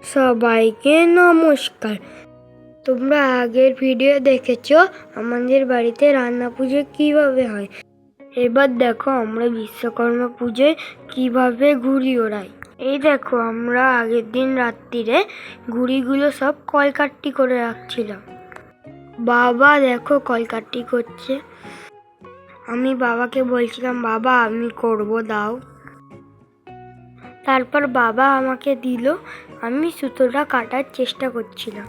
সবাইকে নমস্কার। তোমরা আগের ভিডিও দেখেছো আমাদের বাড়িতে রান্না পুজো কিভাবে হয়। এবার দেখো আমরা বিশ্বকর্মা পুজোয় কিভাবে ঘুড়ি ওড়াই। এই দেখো আমরা আগের দিন রাত্রিরে ঘুড়িগুলো সব কলকাট্টি করে রাখছিলাম। বাবা দেখো কলকাট্টি করছে। আমি বাবাকে বলছিলাম, বাবা আমি করব, দাও। তারপর বাবা আমাকে দিল, আমি সুতোটা কাটার চেষ্টা করছিলাম।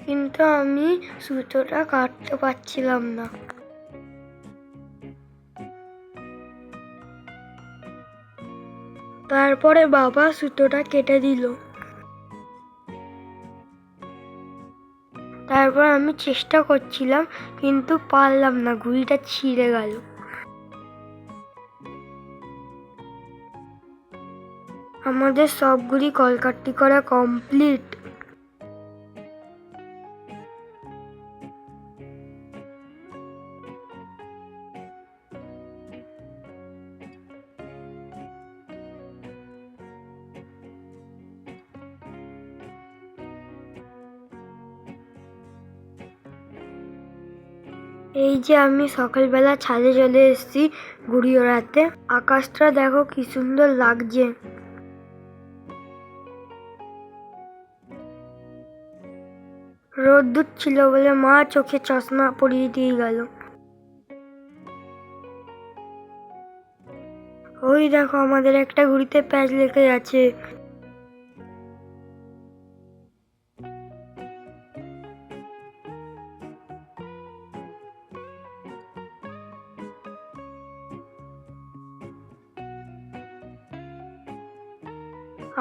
কিন্তু আমি সুতোটা কাটতে পারছিলাম না। তারপরে বাবা সুতোটা কেটে দিল। তারপর আমি চেষ্টা করছিলাম কিন্তু পারলাম না, ঘুড়িটা ছিঁড়ে গেল। আমাদের সবগুলি কলকাট্টি করা কমপ্লিট। এই যে আমি সকালবেলা ছাদে চলে এসেছি ঘুড়ি ওড়াতে। আকাশটা দেখো কি সুন্দর লাগছে। রোদ্দুর ছিল বলে মা চোখে চশমা পরিয়ে দিয়ে গেল। ওই দেখো আমাদের একটা ঘুড়িতে প্যাঁচ লেগে আছে।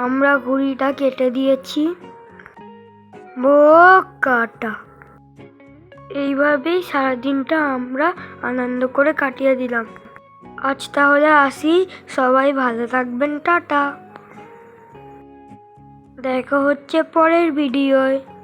আমরা ঘুড়িটা কেটে দিয়েছি। ও কাটা। এইভাবেই সারাদিনটা আমরা আনন্দ করে কাটিয়ে দিলাম। আজ তাহলে আসি, সবাই ভালো থাকবেন, টাটা। দেখা হচ্ছে পরের ভিডিওয়।